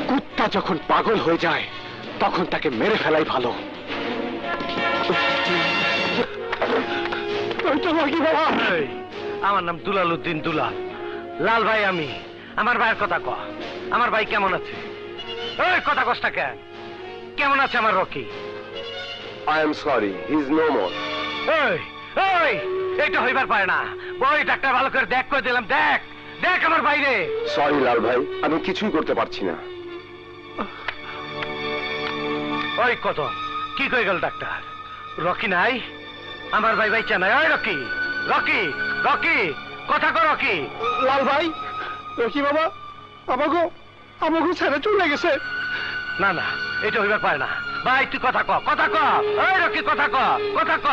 কুত্তা যখন পাগল হয়ে যায় তখন তাকে মেরে ফেলাই ভালো। আমার নাম দুলাল উদ্দিন দুলাল। লাল ভাই আমি। আমার ভাইয়ের কথা ক। আমার ভাই কেমন আছে? ওই কথা কষ্টা কেন? কেমন আছে আমার Rocky? I am sorry, he is no more. ওই ওই এটা হইবার পারে না। বই ডাক্তার ভালো করে দেখ করে দিলাম। দেখ দেখ আমার বাইরে। সরি লাল ভাই, আমি কিছুই করতে পারছি না। ওই কত কি কই গেল ডাক্তার? রকি নাই? আমার ভাই ভাই নাই। ওই রকি রকি রকি কথা কর রকি। লাল ভাই, রকি বাবা আমাকে ছেড়ে চলে গেছে। না না এটা হইবার পারে না। ভাই তুই কথা ক, কথা ক। ওই রকি কথা ক, কথা ক।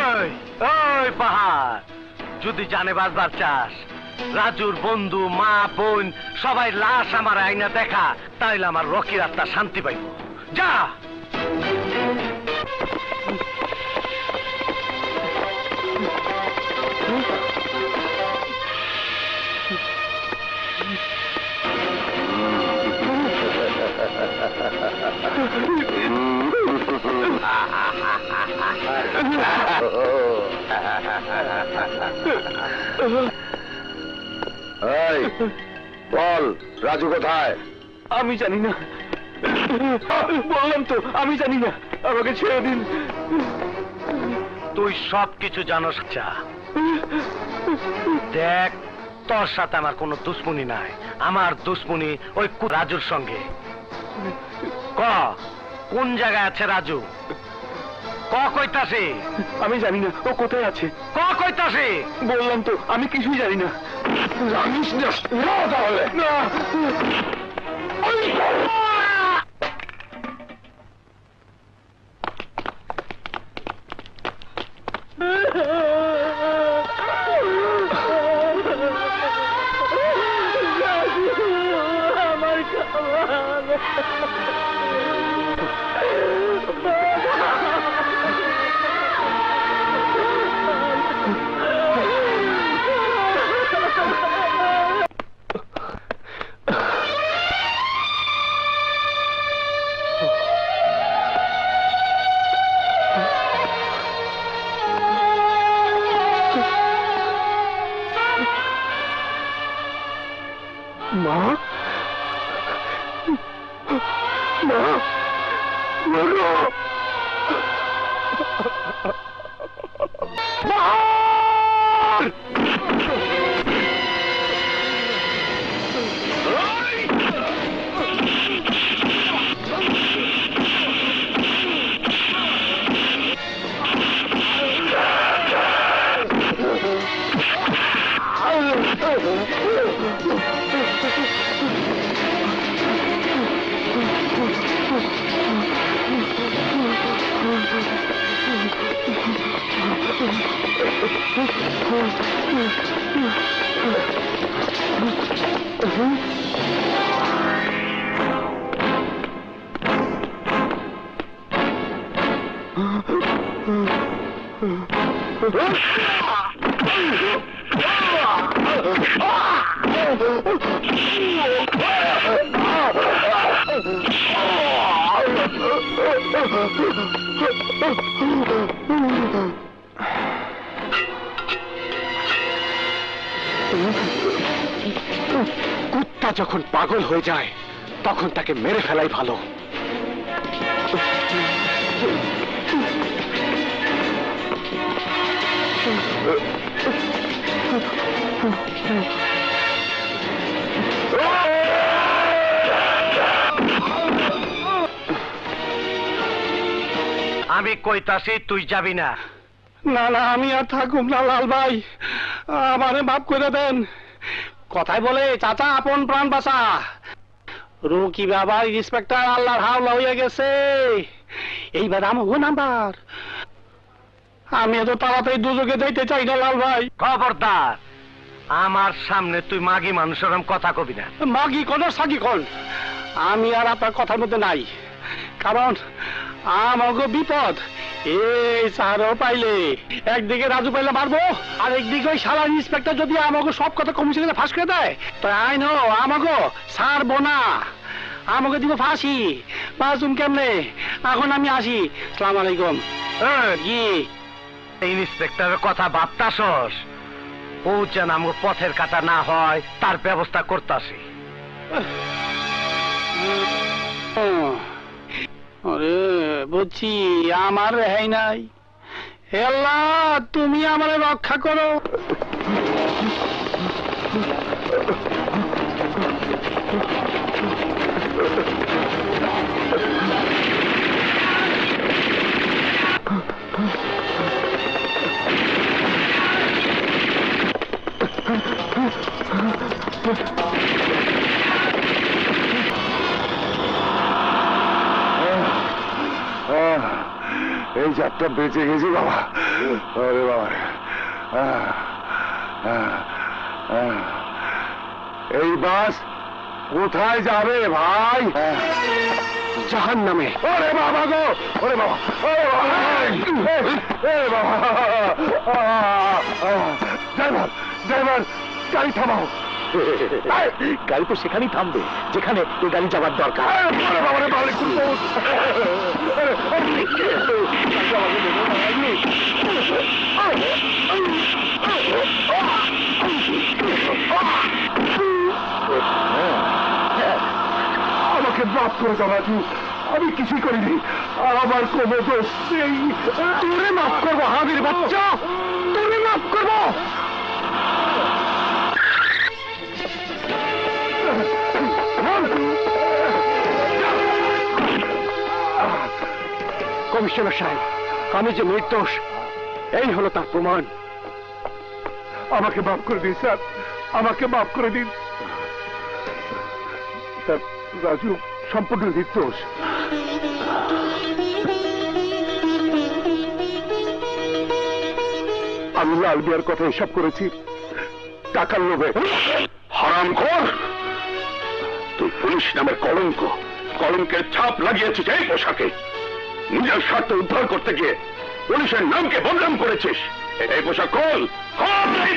ওই ওই পাহাড়, যদি জানে বাঁচবার চাস, রাজুর বন্ধু মা বোন সবাই লাশ আমার আইনা দেখা, তাইলে আমার রকির আত্মা শান্তি পাইব। যা। বল রাজু কোথায়? আমি জানি না। বললাম তো আমি জানি না, আমাকে ছেড়ে দিন। তুই সব কিছু জানোস। দেখ তোর সাথে আমার কোনো দুশ্মনী নাই। আমার দুশ্মনী ওই রাজুর সঙ্গে। ক কোন জায়গায় আছে রাজু? ক কইতাছে? আমি জানি না ও কোথায় আছে। ক কইতাছে? বললাম তো আমি কিছুই জানি না। জানিস না? তাহলে না। কুত্তা যখন পাগল হয়ে যায় তখন তাকে মেরে ফেলাই ভালো। আমি কইতাছি তুই যাবি না। না না আমি আর থাকুম না লাল ভাই, আমারে মাফ করে দেন। কথায় বলে চাচা আপন প্রাণ বাঁচা। রকি বাবা ইন্সপেক্টর আল্লাহর হাওলা হয়ে গেছে। এইবার আমার নাম্বার। আমি এত তাড়াতাড়ি দুজকে যাইতে চাই না লাল ভাই। খবরদার আমার সামনে তুই মাগি মানুষের কথা কবি না। মাগি কোন সাগি কোন, আমি আর আপনার কথার মধ্যে নাই। কারণ আমাকে বিপদ এই সারও পাইলে একদিকে রাজু পাইলে মারবো, আর একদিকে ওই শালা ইন্সপেক্টর যদি আমাকে সব কথা কমিশনে ফাঁস করে দেয়, তাই আইন আমাকে ছাড়বো না, আমাকে দিব ফাঁসি। বাঁচুন কেমনে? এখন আমি আসি। সালাম আলাইকুম। কি ইন্সপেক্টরের কথা ভাবতাছস? ও যেন আমাকে পথের কাটা না হয় তার ব্যবস্থা করতাছি। আরে বুঝছি, আমার রেহাই নাই। হে আল্লাহ, তুমি আমারে রক্ষা করো। এই যাত্রা বেঁচে গেছি বাবা। আরে বাবা, এই বাস কোথায় যাবে ভাই? জাহান নামে। ওরে বাবা গো, ওরে বাবা, ড্রাইভার ড্রাইভার, গাড়ি থামাও। গাড়ি তো সেখানেই থামবে যেখানে এই গাড়ি যাবার দরকার। বাবারে মালিক আমাকে মাফ করে দাও রাজু, আমি কিছুই করিনি, আমার কোনো দোষ নেই। তোরে মাফ করবো হাবির বাচ্চা, তোরে মাফ করবো। কমিশনার সাহেব, আমি যে নির্দোষ এই হলো তার প্রমাণ। আমাকে মাফ করে দিন স্যার, আমাকে মাফ করে দিন স্যার। রাজু সম্পূর্ণ নির্দোষ। আমি লাল বিয়ার কথা এসব করেছি টাকার লোভে। হারামখোর, তুই পুলিশ নামের কলঙ্ক, কলঙ্কের ছাপ লাগিয়েছিস এই পোশাকে। নিজের স্বার্থ উদ্ধার করতে গিয়ে পুলিশের নামকে বদনাম করেছিস। এই পোশাক খোল, খোল!